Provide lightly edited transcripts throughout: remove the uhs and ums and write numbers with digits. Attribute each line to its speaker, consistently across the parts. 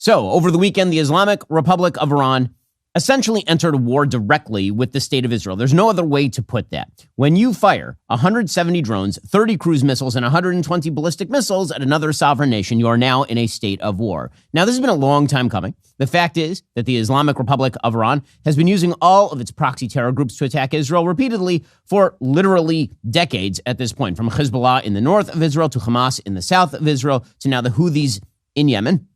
Speaker 1: So over the weekend, the Islamic Republic of Iran essentially entered a war directly with the state of Israel. There's no other way to put that. When you fire 170 drones, 30 cruise missiles, and 120 ballistic missiles at another sovereign nation, you are now in a state of war. Now, this has been a long time coming. The fact is that the Islamic Republic of Iran has been using all of its proxy terror groups to attack Israel repeatedly for literally decades at this point, from Hezbollah in the north of Israel to Hamas in the south of Israel to now the Houthis in Yemen.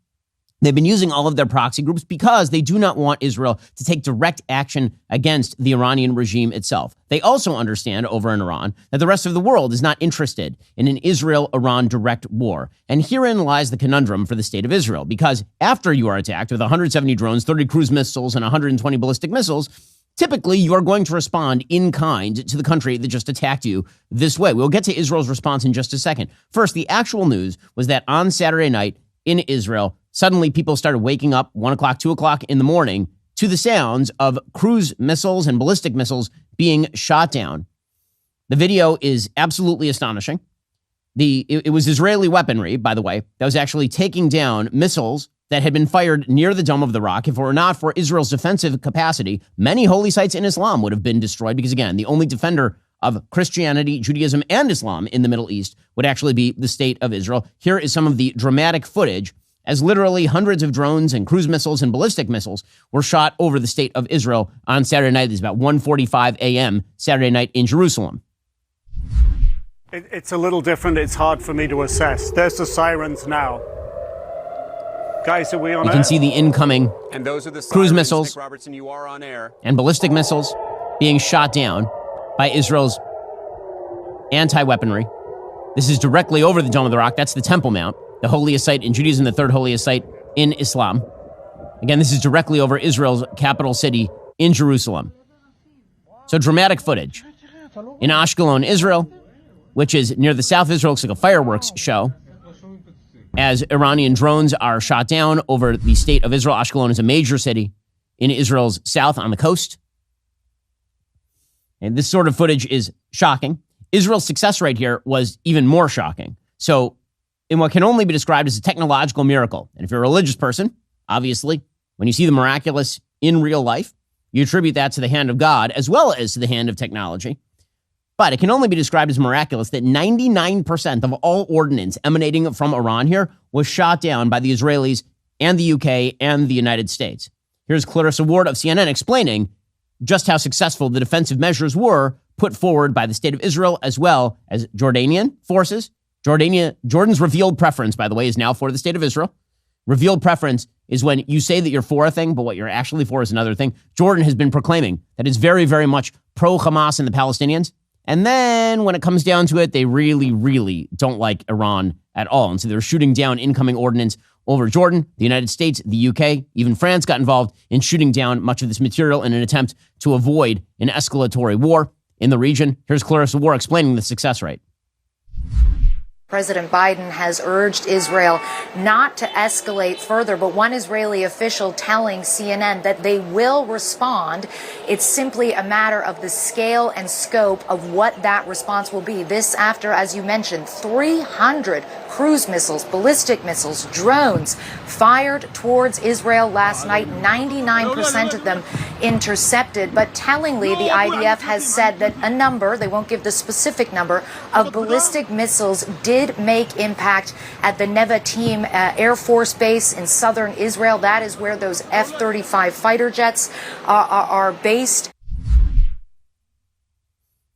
Speaker 1: They've been using all of their proxy groups because they do not want Israel to take direct action against the Iranian regime itself. They also understand over in Iran that the rest of the world is not interested in an Israel-Iran direct war. And herein lies the conundrum for the state of Israel, because after you are attacked with 170 drones, 30 cruise missiles, and 120 ballistic missiles, typically you are going to respond in kind to the country that just attacked you this way. We'll get to Israel's response in just a second. First, the actual news was that on Saturday night in Israel, suddenly people started waking up 1 o'clock, 2 o'clock in the morning to the sounds of cruise missiles and ballistic missiles being shot down. The video is absolutely astonishing. It was Israeli weaponry, by the way, that was actually taking down missiles that had been fired near the Dome of the Rock. If it were not for Israel's defensive capacity, many holy sites in Islam would have been destroyed because, again, the only defender of Christianity, Judaism, and Islam in the Middle East would actually be the state of Israel. Here is some of the dramatic footage as literally hundreds of drones and cruise missiles and ballistic missiles were shot over the state of Israel on Saturday night. It's about 1:45 a.m. Saturday night in Jerusalem.
Speaker 2: It's a little different. It's hard for me to assess. There's the sirens now. Guys, are we on air?
Speaker 1: You can see the incoming
Speaker 3: and those are the
Speaker 1: cruise missiles
Speaker 3: Nick Robertson, you are on air.
Speaker 1: And ballistic missiles being shot down by Israel's anti-weaponry. This is directly over the Dome of the Rock. That's the Temple Mount, the holiest site in Judaism, the third holiest site in Islam. Again, this is directly over Israel's capital city in Jerusalem. So dramatic footage. In Ashkelon, Israel, which is near the south of Israel, looks like a fireworks show, as Iranian drones are shot down over the state of Israel. Ashkelon is a major city in Israel's south on the coast. And this sort of footage is shocking. Israel's success rate here was even more shocking. So in what can only be described as a technological miracle, and if you're a religious person, obviously, when you see the miraculous in real life, you attribute that to the hand of God as well as to the hand of technology. But it can only be described as miraculous that 99% of all ordnance emanating from Iran here was shot down by the Israelis and the UK and the United States. Here's Clarissa Ward of CNN explaining just how successful the defensive measures were put forward by the state of Israel as well as Jordanian forces. Jordan's revealed preference, by the way, is now for the state of Israel. Revealed preference is when you say that you're for a thing, but what you're actually for is another thing. Jordan has been proclaiming that it's very, very much pro-Hamas and the Palestinians. And then when it comes down to it, they really, really don't like Iran at all. And so they're shooting down incoming ordnance over Jordan, the United States, the UK, even France got involved in shooting down much of this material in an attempt to avoid an escalatory war in the region. Here's Clarissa Ward explaining the success rate.
Speaker 4: President Biden has urged Israel not to escalate further, but one Israeli official telling CNN that they will respond. It's simply a matter of the scale and scope of what that response will be. This after, as you mentioned, 300 cruise missiles, ballistic missiles, drones fired towards Israel last night, 99% of them intercepted. But tellingly, the IDF has said that a number, they won't give the specific number, of ballistic missiles did make impact at the Nevatim Air Force Base in southern Israel. That is where those F-35 fighter jets are based.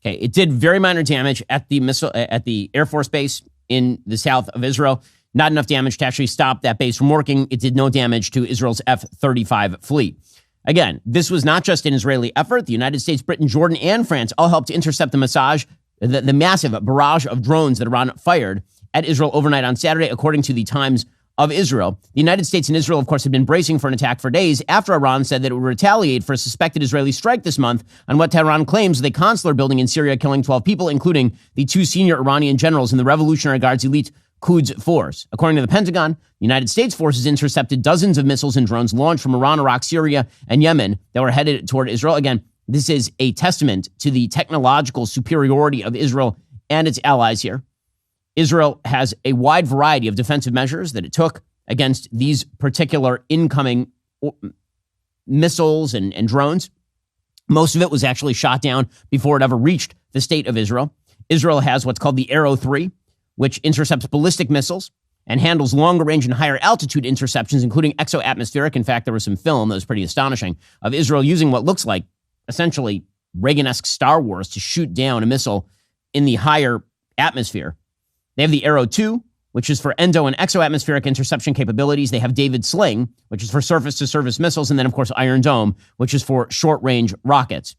Speaker 1: Okay, it did very minor damage at the Air Force Base in the south of Israel. Not enough damage to actually stop that base from working. It did no damage to Israel's F-35 fleet. Again, this was not just an Israeli effort. The United States, Britain, Jordan, and France all helped to intercept the massive barrage of drones that Iran fired at Israel overnight on Saturday, according to the Times of Israel. The United States and Israel, of course, had been bracing for an attack for days after Iran said that it would retaliate for a suspected Israeli strike this month on what Tehran claims was a consular building in Syria, killing 12 people, including the 2 senior Iranian generals in the Revolutionary Guard's elite Quds force. According to the Pentagon, the United States forces intercepted dozens of missiles and drones launched from Iran, Iraq, Syria, and Yemen that were headed toward Israel. Again, this is a testament to the technological superiority of Israel and its allies here. Israel has a wide variety of defensive measures that it took against these particular incoming missiles and drones. Most of it was actually shot down before it ever reached the state of Israel. Israel has what's called the Arrow 3, which intercepts ballistic missiles and handles longer range and higher altitude interceptions, including exo-atmospheric. In fact, there was some film that was pretty astonishing of Israel using what looks like essentially Reagan-esque Star Wars to shoot down a missile in the higher atmosphere. They have the Arrow 2, which is for endo and exo-atmospheric interception capabilities. They have David Sling, which is for surface-to-surface missiles. And then, of course, Iron Dome, which is for short-range rockets.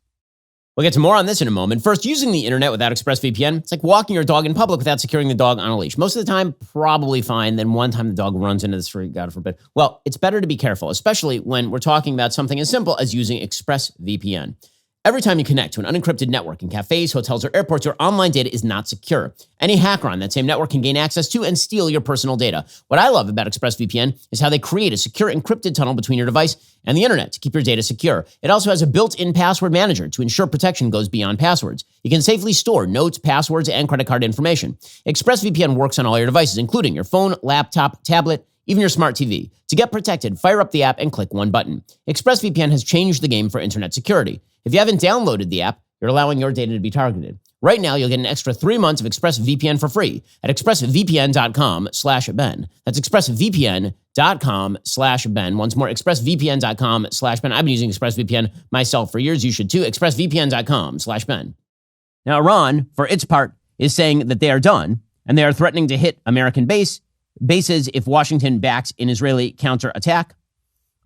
Speaker 1: We'll get to more on this in a moment. First, using the internet without ExpressVPN, it's like walking your dog in public without securing the dog on a leash. Most of the time, probably fine. Then one time the dog runs into the street, God forbid. Well, it's better to be careful, especially when we're talking about something as simple as using ExpressVPN. Every time you connect to an unencrypted network in cafes, hotels, or airports, your online data is not secure. Any hacker on that same network can gain access to and steal your personal data. What I love about ExpressVPN is how they create a secure encrypted tunnel between your device and the internet to keep your data secure. It also has a built-in password manager to ensure protection goes beyond passwords. You can safely store notes, passwords, and credit card information. ExpressVPN works on all your devices, including your phone, laptop, tablet, even your smart TV. To get protected, fire up the app and click one button. ExpressVPN has changed the game for internet security. If you haven't downloaded the app, you're allowing your data to be targeted. Right now, you'll get an extra 3 months of ExpressVPN for free at expressvpn.com/Ben. That's expressvpn.com/Ben. Once more, expressvpn.com/Ben. I've been using ExpressVPN myself for years. You should too. expressvpn.com/Ben. Now, Iran, for its part, is saying that they are done and they are threatening to hit American bases if Washington backs an Israeli counterattack.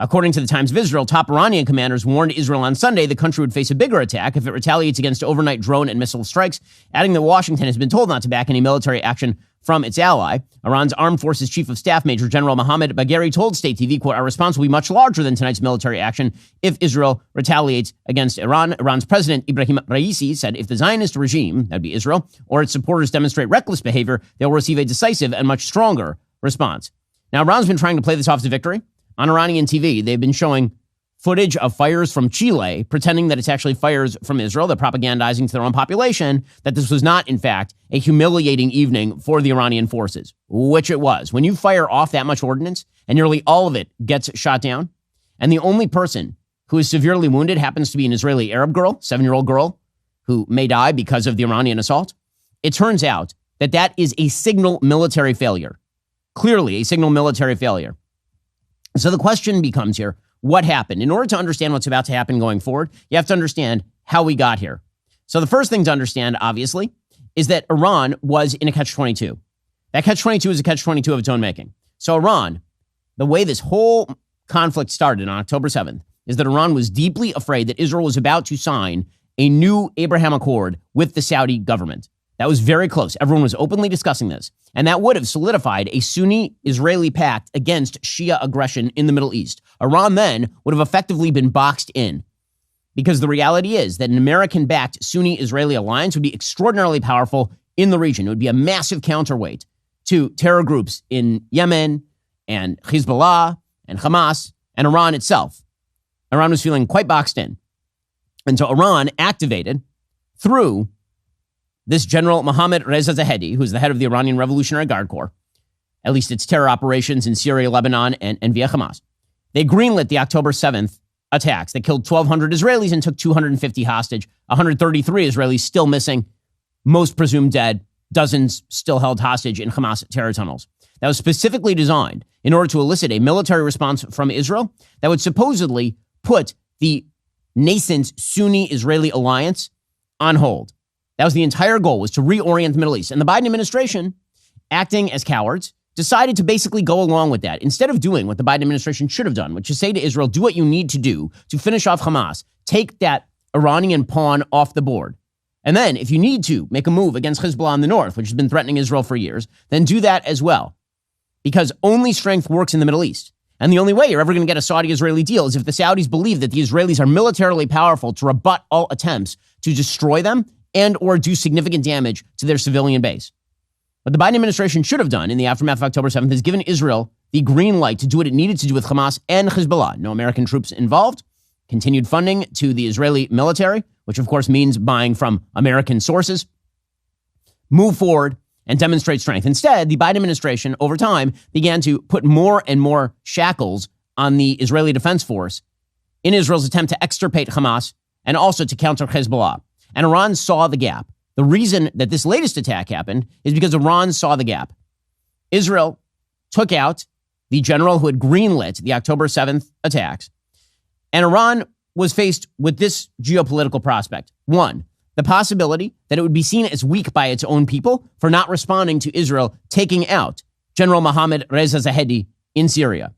Speaker 1: According to the Times of Israel, top Iranian commanders warned Israel on Sunday the country would face a bigger attack if it retaliates against overnight drone and missile strikes, adding that Washington has been told not to back any military action from its ally. Iran's Armed Forces Chief of Staff Major General Mohammad Bagheri told State TV, quote, "Our response will be much larger than tonight's military action if Israel retaliates against Iran." Iran's President Ibrahim Raisi said if the Zionist regime, that'd be Israel, or its supporters demonstrate reckless behavior, they'll receive a decisive and much stronger response. Now, Iran's been trying to play this off as a victory. On Iranian TV, they've been showing footage of fires from Chile, pretending that it's actually fires from Israel. They're propagandizing to their own population that this was not, in fact, a humiliating evening for the Iranian forces, which it was. When you fire off that much ordnance and nearly all of it gets shot down, and the only person who is severely wounded happens to be an Israeli Arab girl, 7-year-old girl, who may die because of the Iranian assault, it turns out that that is a signal military failure. Clearly a signal military failure. So the question becomes here, what happened? In order to understand what's about to happen going forward, you have to understand how we got here. So the first thing to understand, obviously, is that Iran was in a catch-22. That catch-22 is a catch-22 of its own making. So Iran, the way this whole conflict started on October 7th, is that Iran was deeply afraid that Israel was about to sign a new Abraham Accord with the Saudi government. That was very close. Everyone was openly discussing this. And that would have solidified a Sunni-Israeli pact against Shia aggression in the Middle East. Iran then would have effectively been boxed in. Because the reality is that an American-backed Sunni-Israeli alliance would be extraordinarily powerful in the region. It would be a massive counterweight to terror groups in Yemen and Hezbollah and Hamas and Iran itself. Iran was feeling quite boxed in. And so Iran activated through this General Mohammad Reza Zahedi, who's the head of the Iranian Revolutionary Guard Corps, at least its terror operations in Syria, Lebanon, and via Hamas. They greenlit the October 7th attacks. They killed 1,200 Israelis and took 250 hostage, 133 Israelis still missing, most presumed dead, dozens still held hostage in Hamas terror tunnels. That was specifically designed in order to elicit a military response from Israel that would supposedly put the nascent Sunni-Israeli alliance on hold. That was the entire goal, was to reorient the Middle East. And the Biden administration, acting as cowards, decided to basically go along with that. Instead of doing what the Biden administration should have done, which is say to Israel, do what you need to do to finish off Hamas, take that Iranian pawn off the board. And then if you need to make a move against Hezbollah in the north, which has been threatening Israel for years, then do that as well. Because only strength works in the Middle East. And the only way you're ever going to get a Saudi-Israeli deal is if the Saudis believe that the Israelis are militarily powerful to rebut all attempts to destroy them and or do significant damage to their civilian base. What the Biden administration should have done in the aftermath of October 7th is given Israel the green light to do what it needed to do with Hamas and Hezbollah. No American troops involved. Continued funding to the Israeli military, which of course means buying from American sources. Move forward and demonstrate strength. Instead, the Biden administration, over time, began to put more and more shackles on the Israeli Defense Force in Israel's attempt to extirpate Hamas and also to counter Hezbollah. And Iran saw the gap. The reason that this latest attack happened is because Iran saw the gap. Israel took out the general who had greenlit the October 7th attacks, and Iran was faced with this geopolitical prospect. One, the possibility that it would be seen as weak by its own people for not responding to Israel taking out General Mohammad Reza Zahedi in Syria.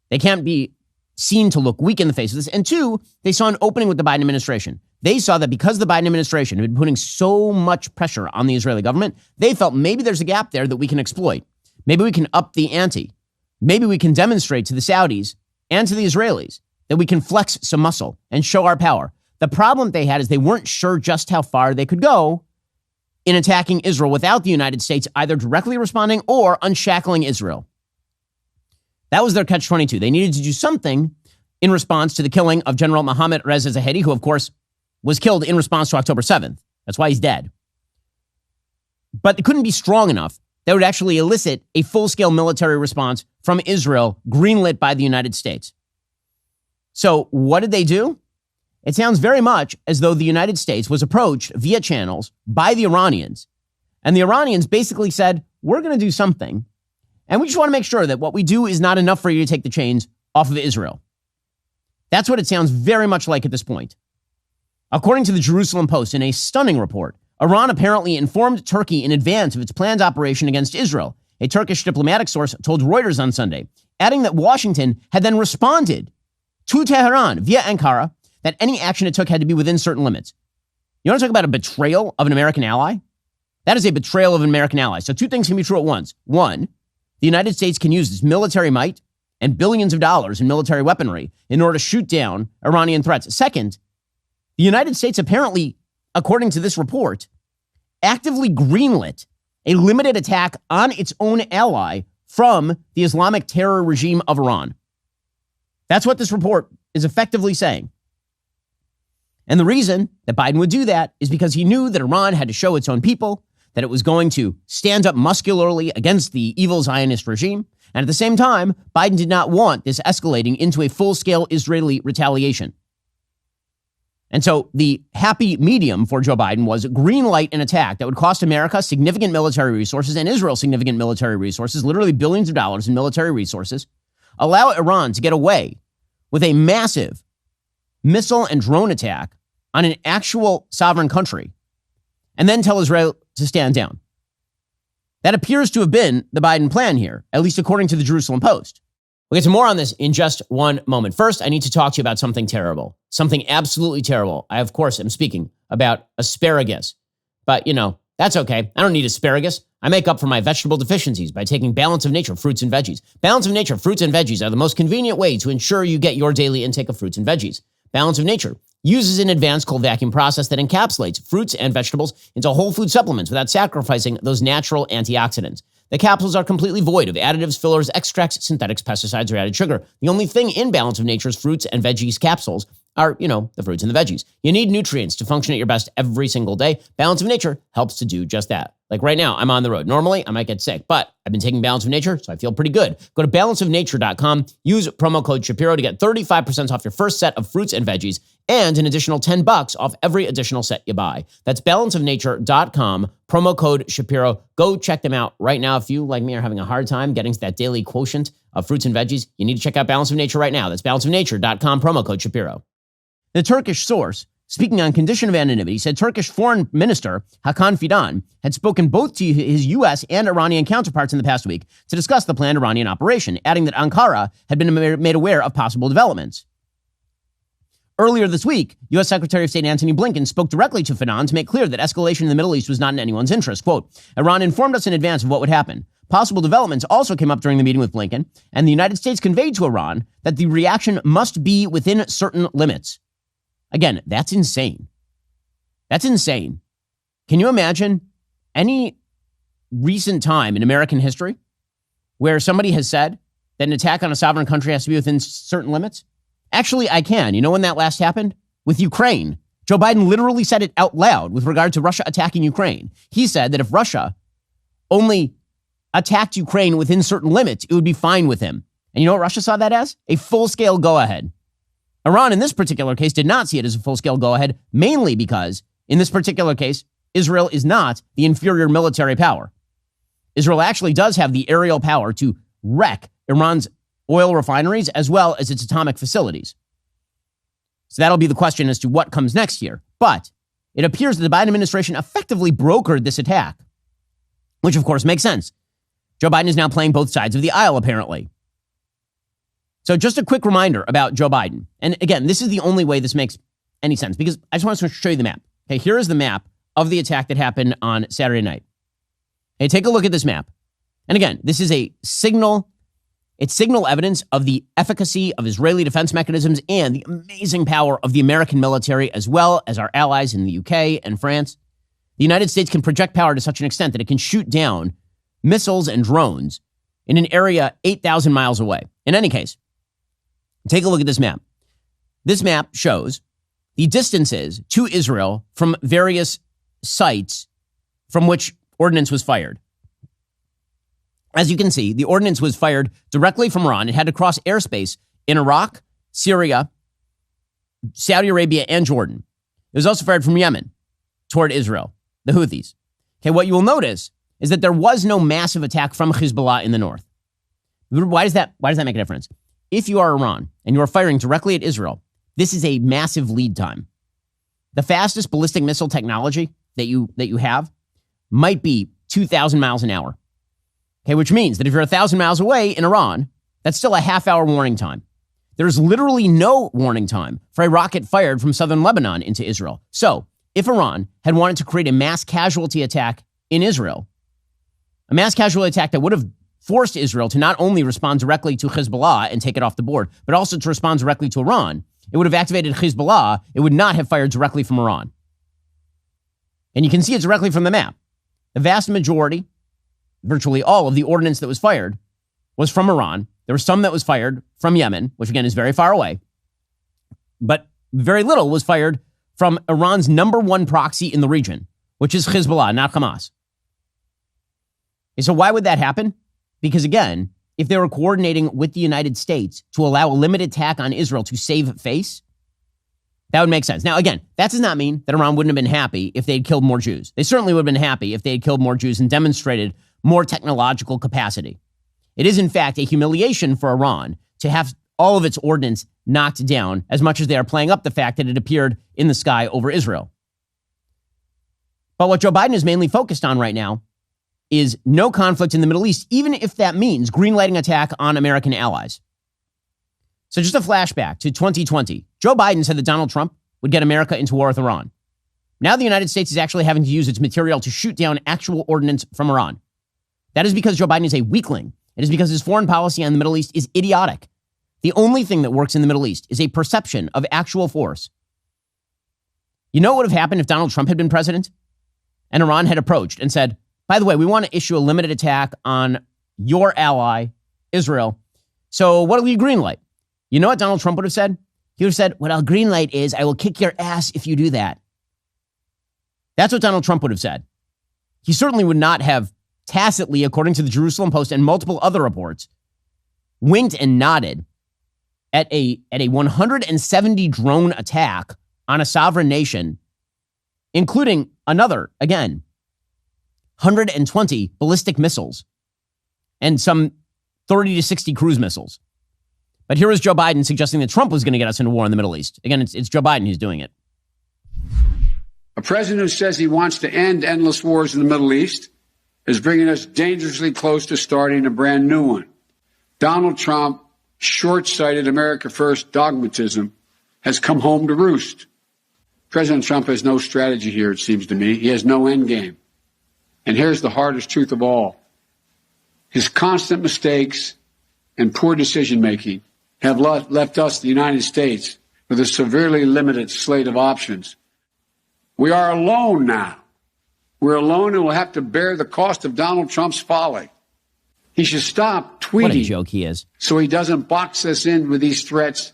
Speaker 1: They can't be seen to look weak in the face of this. And two, they saw an opening with the Biden administration. They saw that because the Biden administration had been putting so much pressure on the Israeli government, they felt maybe there's a gap there that we can exploit. Maybe we can up the ante. Maybe we can demonstrate to the Saudis and to the Israelis that we can flex some muscle and show our power. The problem they had is they weren't sure just how far they could go in attacking Israel without the United States either directly responding or unshackling Israel. That was their catch-22. They needed to do something in response to the killing of General Mohammad Reza Zahedi, who, of course, was killed in response to October 7th. That's why he's dead. But it couldn't be strong enough that would actually elicit a full-scale military response from Israel, greenlit by the United States. So what did they do? It sounds very much as though the United States was approached via channels by the Iranians. And the Iranians basically said, we're going to do something. And we just want to make sure that what we do is not enough for you to take the chains off of Israel. That's what it sounds very much like at this point. According to the Jerusalem Post, in a stunning report, Iran apparently informed Turkey in advance of its planned operation against Israel. A Turkish diplomatic source told Reuters on Sunday, adding that Washington had then responded to Tehran via Ankara that any action it took had to be within certain limits. You want to talk about a betrayal of an American ally? That is a betrayal of an American ally. So two things can be true at once. One, the United States can use its military might and billions of dollars in military weaponry in order to shoot down Iranian threats. Second, the United States apparently, according to this report, actively greenlit a limited attack on its own ally from the Islamic terror regime of Iran. That's what this report is effectively saying. And the reason that Biden would do that is because he knew that Iran had to show its own people that it was going to stand up muscularly against the evil Zionist regime. And at the same time, Biden did not want this escalating into a full-scale Israeli retaliation. And so the happy medium for Joe Biden was greenlight an attack that would cost America significant military resources and Israel significant military resources, literally billions of dollars in military resources, allow Iran to get away with a massive missile and drone attack on an actual sovereign country, and then tell Israel to stand down. That appears to have been the Biden plan here, at least according to the Jerusalem Post. We'll get to more on this in just one moment. First, I need to talk to you about something terrible, something absolutely terrible. I, of course, am speaking about asparagus, but that's okay. I don't need asparagus. I make up for my vegetable deficiencies by taking Balance of Nature fruits and veggies. Balance of Nature fruits and veggies are the most convenient way to ensure you get your daily intake of fruits and veggies. Balance of Nature uses an advanced cold vacuum process that encapsulates fruits and vegetables into whole food supplements without sacrificing those natural antioxidants. The capsules are completely void of additives, fillers, extracts, synthetics, pesticides, or added sugar. The only thing in Balance of Nature's fruits and veggies capsules are, the fruits and the veggies. You need nutrients to function at your best every single day. Balance of Nature helps to do just that. Like right now, I'm on the road. Normally, I might get sick, but I've been taking Balance of Nature, so I feel pretty good. Go to balanceofnature.com, use promo code Shapiro to get 35% off your first set of fruits and veggies and an additional $10 off every additional set you buy. That's balanceofnature.com, promo code Shapiro. Go check them out right now. If you, like me, are having a hard time getting to that daily quotient of fruits and veggies, you need to check out Balance of Nature right now. That's balanceofnature.com, promo code Shapiro. The Turkish source, speaking on condition of anonymity, said Turkish Foreign Minister Hakan Fidan had spoken both to his U.S. and Iranian counterparts in the past week to discuss the planned Iranian operation, adding that Ankara had been made aware of possible developments. Earlier this week, U.S. Secretary of State Antony Blinken spoke directly to Fidan to make clear that escalation in the Middle East was not in anyone's interest. Quote, Iran informed us in advance of what would happen. Possible developments also came up during the meeting with Blinken, and the United States conveyed to Iran that the reaction must be within certain limits. Again, that's insane. That's insane. Can you imagine any recent time in American history where somebody has said that an attack on a sovereign country has to be within certain limits? Actually, I can. You know when that last happened? With Ukraine. Joe Biden literally said it out loud with regard to Russia attacking Ukraine. He said that if Russia only attacked Ukraine within certain limits, it would be fine with him. And you know what Russia saw that as? A full-scale go-ahead. Iran, in this particular case, did not see it as a full-scale go-ahead, mainly because, in this particular case, Israel is not the inferior military power. Israel actually does have the aerial power to wreck Iran's oil refineries as well as its atomic facilities. So that'll be the question as to what comes next here. But it appears that the Biden administration effectively brokered this attack, which of course makes sense. Joe Biden is now playing both sides of the aisle, apparently. So just a quick reminder about Joe Biden. And again, this is the only way this makes any sense, because I just want to show you the map. Okay, here is the map of the attack that happened on Saturday night. Hey, take a look at this map. And again, this is a signal. It's signal evidence of the efficacy of Israeli defense mechanisms and the amazing power of the American military, as well as our allies in the UK and France. The United States can project power to such an extent that it can shoot down missiles and drones in an area 8,000 miles away. In any case, take a look at this map. This map shows the distances to Israel from various sites from which ordnance was fired. As you can see, the ordnance was fired directly from Iran. It had to cross airspace in Iraq, Syria, Saudi Arabia, and Jordan. It was also fired from Yemen toward Israel, the Houthis. Okay, what you will notice is that there was no massive attack from Hezbollah in the north. Why does that make a difference? If you are Iran and you are firing directly at Israel, this is a massive lead time. The fastest ballistic missile technology that you have might be 2,000 miles an hour. Okay, which means that if you're 1,000 miles away in Iran, that's still a half-hour warning time. There's literally no warning time for a rocket fired from southern Lebanon into Israel. So, if Iran had wanted to create a mass casualty attack in Israel, a mass casualty attack that would have forced Israel to not only respond directly to Hezbollah and take it off the board, but also to respond directly to Iran, it would have activated Hezbollah. It would not have fired directly from Iran. And you can see it directly from the map. The vast majority, virtually all of the ordnance that was fired was from Iran. There was some that was fired from Yemen, which again is very far away. But very little was fired from Iran's number one proxy in the region, which is Hezbollah, not Hamas. And so why would that happen? Because again, if they were coordinating with the United States to allow a limited attack on Israel to save face, that would make sense. Now, again, that does not mean that Iran wouldn't have been happy if they had killed more Jews. They certainly would have been happy if they had killed more Jews and demonstrated more technological capacity. It is, in fact, a humiliation for Iran to have all of its ordnance knocked down, as much as they are playing up the fact that it appeared in the sky over Israel. But what Joe Biden is mainly focused on right now is no conflict in the Middle East, even if that means greenlighting attack on American allies. So just a flashback to 2020. Joe Biden said that Donald Trump would get America into war with Iran. Now the United States is actually having to use its material to shoot down actual ordnance from Iran. That is because Joe Biden is a weakling. It is because his foreign policy on the Middle East is idiotic. The only thing that works in the Middle East is a perception of actual force. You know what would have happened if Donald Trump had been president and Iran had approached and said, by the way, we want to issue a limited attack on your ally, Israel. So what will you greenlight? You know what Donald Trump would have said? He would have said, what I'll greenlight is I will kick your ass if you do that. That's what Donald Trump would have said. He certainly would not have tacitly, according to the Jerusalem Post and multiple other reports, winked and nodded at a 170 drone attack on a sovereign nation, including another, again, 120 ballistic missiles and some 30 to 60 cruise missiles. But here is Joe Biden suggesting that Trump was going to get us into war in the Middle East. Again, it's Joe Biden who's doing it.
Speaker 3: A president who says he wants to end endless wars in the Middle East is bringing us dangerously close to starting a brand new one. Donald Trump, short-sighted America First dogmatism has come home to roost. President Trump has no strategy here, it seems to me. He has no end game. And here's the hardest truth of all. His constant mistakes and poor decision-making have left us, the United States, with a severely limited slate of options. We are alone now. We're alone and we'll have to bear the cost of Donald Trump's folly. He should stop tweeting.
Speaker 1: What a joke he is.
Speaker 3: So he doesn't box us in with these threats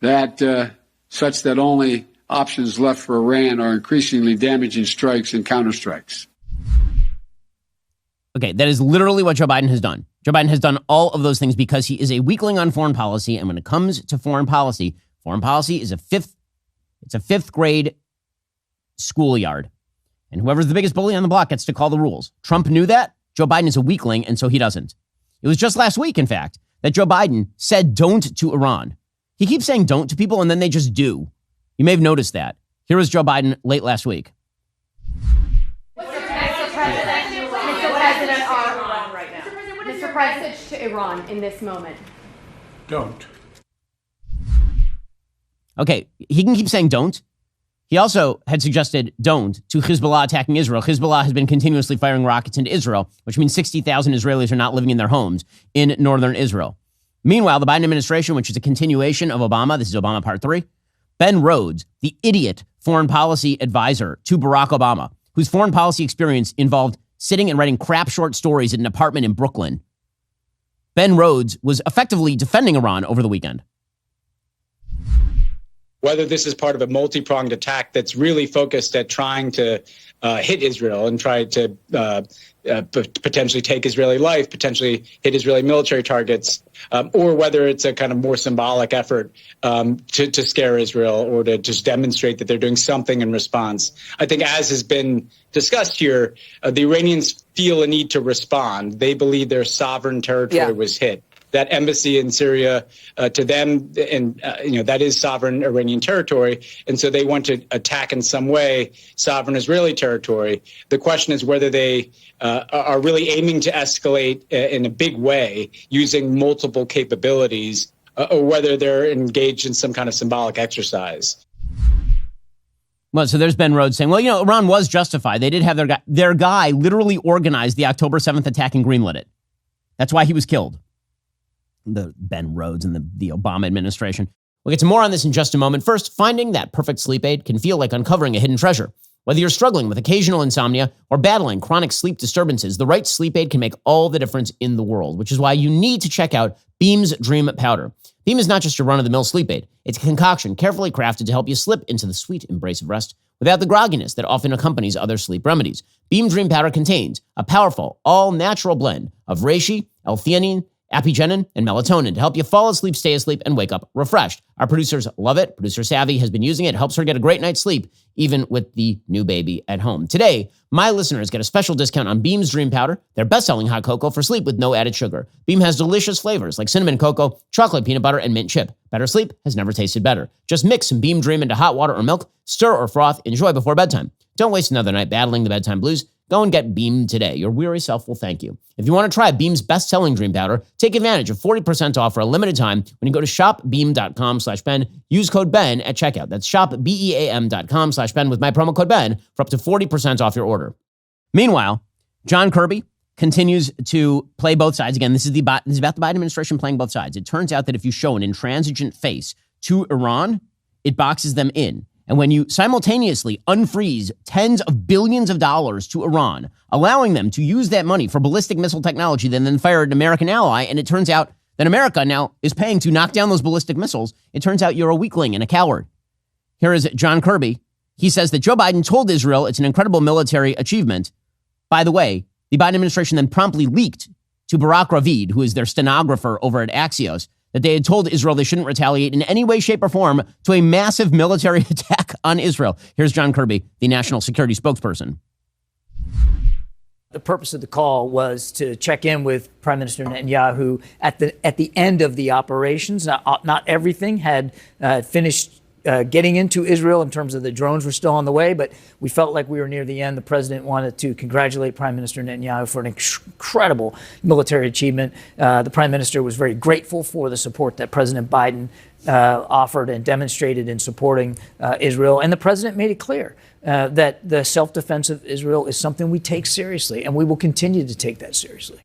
Speaker 3: that such that only options left for Iran are increasingly damaging strikes and counterstrikes.
Speaker 1: Okay, that is literally what Joe Biden has done. Joe Biden has done all of those things because he is a weakling on foreign policy. And when it comes to foreign policy is a fifth grade schoolyard. And whoever's the biggest bully on the block gets to call the rules. Trump knew that. Joe Biden is a weakling, and so he doesn't. It was just last week, in fact, that Joe Biden said don't to Iran. He keeps saying don't to people, and then they just do. You may have noticed that. Here was Joe Biden late last week.
Speaker 5: Mr. President, message to Iran in this moment?
Speaker 2: Don't.
Speaker 1: Okay, he can keep saying don't. He also had suggested don't to Hezbollah attacking Israel. Hezbollah has been continuously firing rockets into Israel, which means 60,000 Israelis are not living in their homes in northern Israel. Meanwhile, the Biden administration, which is a continuation of Obama, this is Obama Part 3, Ben Rhoades, the idiot foreign policy advisor to Barack Obama, whose foreign policy experience involved sitting and writing crap short stories in an apartment in Brooklyn. Ben Rhoades was effectively defending Iran over the weekend.
Speaker 6: Whether this is part of a multi-pronged attack that's really focused at trying to hit Israel and try to potentially take Israeli life, potentially hit Israeli military targets, or whether it's a kind of more symbolic effort to scare Israel or to just demonstrate that they're doing something in response. I think, as has been discussed here, the Iranians feel a need to respond. They believe their sovereign territory was hit. That embassy in Syria, to them, and that is sovereign Iranian territory, and so they want to attack in some way sovereign Israeli territory. The question is whether they are really aiming to escalate in a big way using multiple capabilities, or whether they're engaged in some kind of symbolic exercise.
Speaker 1: Well, so there's Ben Rhoades saying, well, Iran was justified. They did have their guy literally organized the October 7th attack and greenlit it. That's why he was killed. The Ben Rhoades and the Obama administration. We'll get to more on this in just a moment. First, finding that perfect sleep aid can feel like uncovering a hidden treasure. Whether you're struggling with occasional insomnia or battling chronic sleep disturbances, the right sleep aid can make all the difference in the world, which is why you need to check out Beam's Dream Powder. Beam is not just your run-of-the-mill sleep aid. It's a concoction carefully crafted to help you slip into the sweet embrace of rest without the grogginess that often accompanies other sleep remedies. Beam Dream Powder contains a powerful, all-natural blend of reishi, L-theanine, apigenin, and melatonin to help you fall asleep, stay asleep, and wake up refreshed. Our producers love it. Producer Savvy has been using it. It helps her get a great night's sleep, even with the new baby at home. Today, my listeners get a special discount on Beam's Dream Powder, their best-selling hot cocoa for sleep with no added sugar. Beam has delicious flavors like cinnamon cocoa, chocolate peanut butter, and mint chip. Better sleep has never tasted better. Just mix some Beam Dream into hot water or milk, stir or froth, enjoy before bedtime. Don't waste another night battling the bedtime blues. Go and get Beam today. Your weary self will thank you. If you want to try Beam's best-selling Dream Powder, take advantage of 40% off for a limited time when you go to shopbeam.com/Ben. Use code Ben at checkout. That's shopbeam.com/Ben with my promo code Ben for up to 40% off your order. Meanwhile, John Kirby continues to play both sides. Again, this is about the Biden administration playing both sides. It turns out that if you show an intransigent face to Iran, it boxes them in. And when you simultaneously unfreeze tens of billions of dollars to Iran, allowing them to use that money for ballistic missile technology, then fire an American ally, and it turns out that America now is paying to knock down those ballistic missiles, it turns out you're a weakling and a coward. Here is John Kirby. He says that Joe Biden told Israel it's an incredible military achievement. By the way, the Biden administration then promptly leaked to Barack Ravid, who is their stenographer over at Axios, that they had told Israel they shouldn't retaliate in any way, shape, or form to a massive military attack on Israel. Here's John Kirby, the national security spokesperson.
Speaker 7: The purpose of the call was to check in with Prime Minister Netanyahu at the end of the operations. Not everything had finished getting into Israel in terms of the drones were still on the way, but we felt like we were near the end. The president wanted to congratulate Prime Minister Netanyahu for an incredible military achievement. The Prime Minister was very grateful for the support that President Biden offered and demonstrated in supporting Israel. And the president made it clear that the self-defense of Israel is something we take seriously, and we will continue to take that seriously.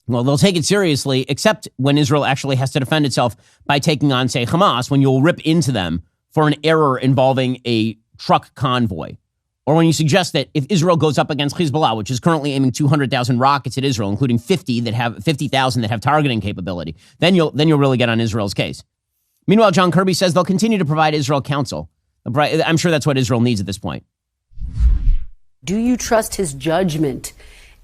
Speaker 1: Well, they'll take it seriously, except when Israel actually has to defend itself by taking on, say, Hamas, when you'll rip into them for an error involving a truck convoy. Or when you suggest that if Israel goes up against Hezbollah, which is currently aiming 200,000 rockets at Israel, including 50,000 that have targeting capability, then you'll really get on Israel's case. Meanwhile, John Kirby says they'll continue to provide Israel counsel. I'm sure that's what Israel needs at this point.
Speaker 8: Do you trust his judgment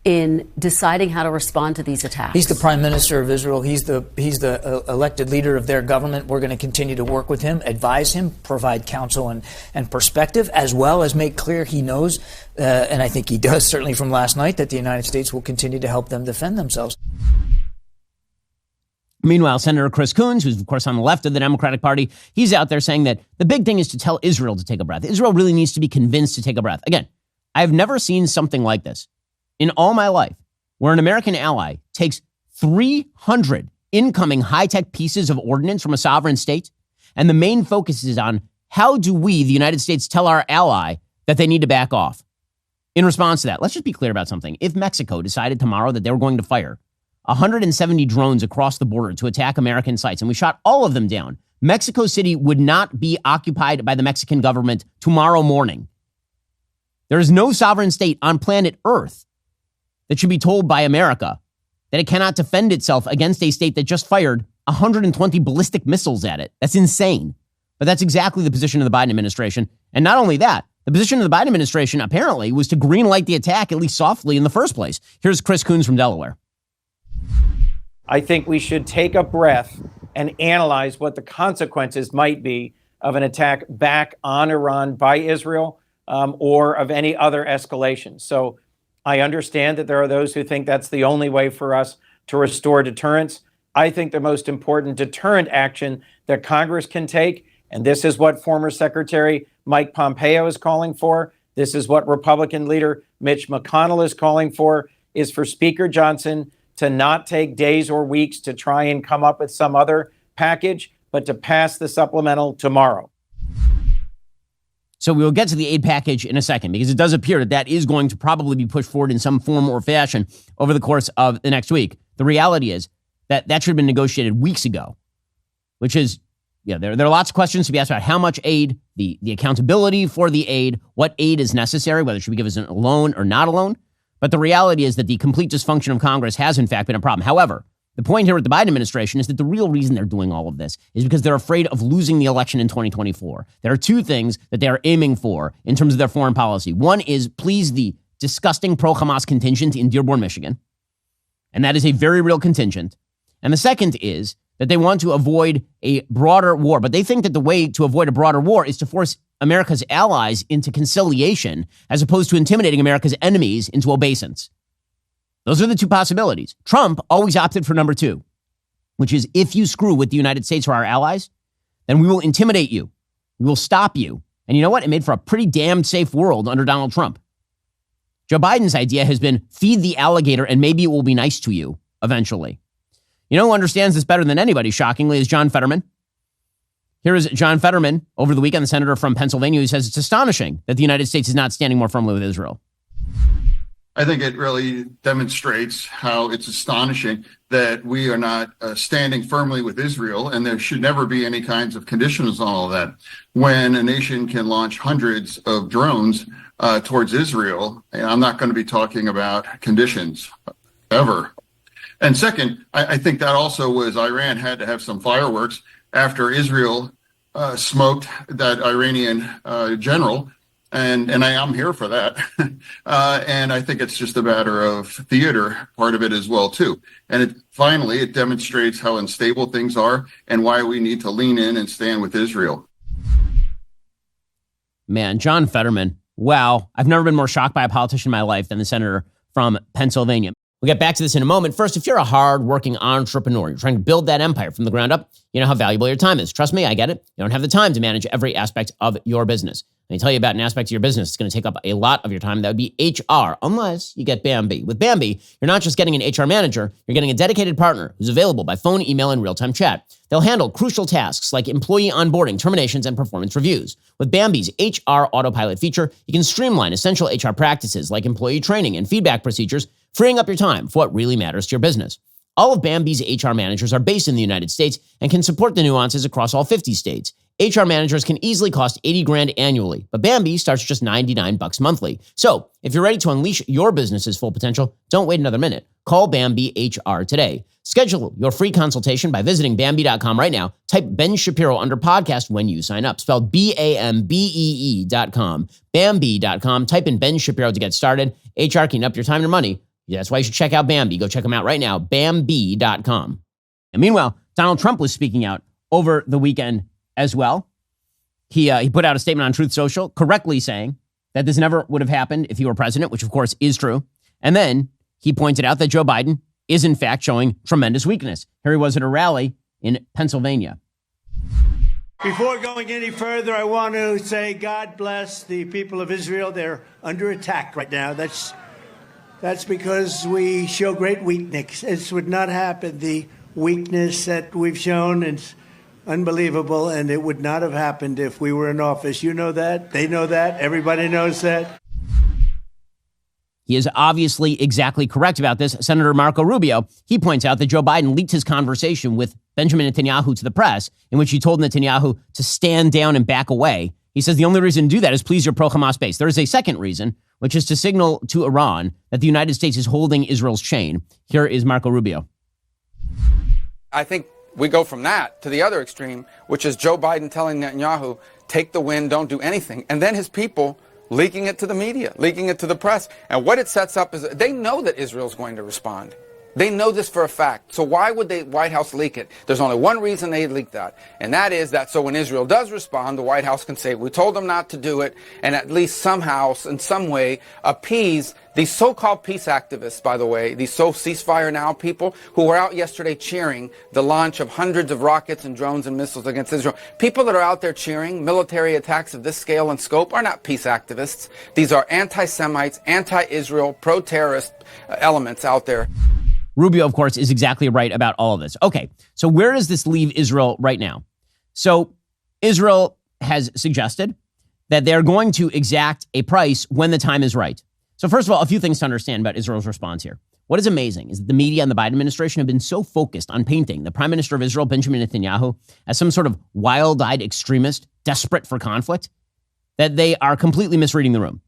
Speaker 8: in deciding how to respond to these attacks?
Speaker 7: He's the prime minister of Israel. He's the elected leader of their government. We're going to continue to work with him, advise him, provide counsel and perspective, as well as make clear he knows, and I think he does certainly from last night, that the United States will continue to help them defend themselves.
Speaker 1: Meanwhile, Senator Chris Coons, who's, of course, on the left of the Democratic Party, he's out there saying that the big thing is to tell Israel to take a breath. Israel really needs to be convinced to take a breath. Again, I've never seen something like this in all my life, where an American ally takes 300 incoming high-tech pieces of ordnance from a sovereign state, and the main focus is on how do we, the United States, tell our ally that they need to back off. In response to that, let's just be clear about something. If Mexico decided tomorrow that they were going to fire 170 drones across the border to attack American sites, and we shot all of them down, Mexico City would not be occupied by the Mexican government tomorrow morning. There is no sovereign state on planet Earth that should be told by America that it cannot defend itself against a state that just fired 120 ballistic missiles at it. That's insane. But that's exactly the position of the Biden administration. And not only that, the position of the Biden administration apparently was to greenlight the attack, at least softly, in the first place. Here's Chris Coons from Delaware.
Speaker 9: I think we should take a breath and analyze what the consequences might be of an attack back on Iran by Israel or of any other escalation. So I understand that there are those who think that's the only way for us to restore deterrence. I think the most important deterrent action that Congress can take, and this is what former Secretary Mike Pompeo is calling for, this is what Republican leader Mitch McConnell is calling for, is for Speaker Johnson to not take days or weeks to try and come up with some other package, but to pass the supplemental tomorrow.
Speaker 1: So we will get to the aid package in a second, because it does appear that that is going to probably be pushed forward in some form or fashion over the course of the next week. The reality is that that should have been negotiated weeks ago, which is, there are lots of questions to be asked about how much aid, the accountability for the aid, what aid is necessary, whether it should be given a loan or not a loan. But the reality is that the complete dysfunction of Congress has, in fact, been a problem. However, the point here with the Biden administration is that the real reason they're doing all of this is because they're afraid of losing the election in 2024. There are two things that they are aiming for in terms of their foreign policy. One is please the disgusting pro-Hamas contingent in Dearborn, Michigan. And that is a very real contingent. And the second is that they want to avoid a broader war. But they think that the way to avoid a broader war is to force America's allies into conciliation as opposed to intimidating America's enemies into obeisance. Those are the two possibilities. Trump always opted for number two, which is if you screw with the United States or our allies, then we will intimidate you. We will stop you. And you know what? It made for a pretty damn safe world under Donald Trump. Joe Biden's idea has been feed the alligator and maybe it will be nice to you eventually. You know who understands this better than anybody, shockingly, is John Fetterman. Here is John Fetterman over the weekend, the senator from Pennsylvania, who says it's astonishing that the United States is not standing more firmly with Israel.
Speaker 10: I think it really demonstrates how it's astonishing that we are not standing firmly with Israel, and there should never be any kinds of conditions on all of that. When a nation can launch hundreds of drones towards Israel, and I'm not going to be talking about conditions ever. And second, I think that also was Iran had to have some fireworks after Israel smoked that Iranian general. And I'm here for that. And I think it's just a matter of theater, part of it as well, too. And finally, it demonstrates how unstable things are and why we need to lean in and stand with Israel. Man, John Fetterman. Wow. I've never been more shocked by a politician in my life than the senator from Pennsylvania. We'll get back to this in a moment. First, if you're a hard-working entrepreneur, you're trying to build that empire from the ground up, you know how valuable your time is. Trust me, I get it. You don't have the time to manage every aspect of your business. Let me tell you about an aspect of your business that's going to take up a lot of your time. That would be HR, unless you get Bambi. With Bambi, you're not just getting an HR manager, you're getting a dedicated partner who's available by phone, email, and real-time chat. They'll handle crucial tasks like employee onboarding, terminations, and performance reviews. With Bambi's HR autopilot feature, you can streamline essential HR practices like employee training and feedback procedures, freeing up your time for what really matters to your business. All of Bambi's HR managers are based in the United States and can support the nuances across all 50 states. HR managers can easily cost $80,000 annually, but Bambi starts just $99 monthly. So if you're ready to unleash your business's full potential, don't wait another minute. Call Bambi HR today. Schedule your free consultation by visiting Bambi.com right now. Type Ben Shapiro under podcast when you sign up. Spelled BAMBEE.com. Bambi.com. Type in Ben Shapiro to get started. HR can up your time and money
Speaker 1: Yeah, that's why you should check out Bambi. Go check them out right now, Bambi.com. And meanwhile, Donald Trump was speaking out over the weekend as well. He put out a statement on Truth Social, correctly saying that this never would have happened if he were president, which of course is true. And then he pointed out that Joe Biden is in fact showing tremendous weakness. Here he was at a rally in Pennsylvania.
Speaker 11: Before going any further, I want to say God bless the people of Israel. They're under attack right now. That's because we show great weakness. This would not happen. The weakness that we've shown is unbelievable, and it would not have happened if we were in office. You know that. They know that. Everybody knows that.
Speaker 1: He is obviously exactly correct about this. Senator Marco Rubio, he points out that Joe Biden leaked his conversation with Benjamin Netanyahu to the press, in which he told Netanyahu to stand down and back away. He says the only reason to do that is please your pro-Hamas base. There is a second reason, which is to signal to Iran that the United States is holding Israel's chain. Here is Marco Rubio.
Speaker 12: I think we go from that to the other extreme, which is Joe Biden telling Netanyahu, take the win, don't do anything. And then his people leaking it to the media, leaking it to the press. And what it sets up is they know that Israel's going to respond. They know this for a fact. So why would the White House leak it? There's only one reason they leaked that. And that is that so when Israel does respond, the White House can say, we told them not to do it, and at least somehow, in some way, appease these so-called peace activists, by the way, these ceasefire now people who were out yesterday cheering the launch of hundreds of rockets and drones and missiles against Israel. People that are out there cheering military attacks of this scale and scope are not peace activists. These are anti-Semites, anti-Israel, pro-terrorist elements out there.
Speaker 1: Rubio, of course, is exactly right about all of this. Okay, so where does this leave Israel right now? So Israel has suggested that they're going to exact a price when the time is right. So first of all, a few things to understand about Israel's response here. What is amazing is that the media and the Biden administration have been so focused on painting the Prime Minister of Israel, Benjamin Netanyahu, as some sort of wild-eyed extremist desperate for conflict that they are completely misreading the room.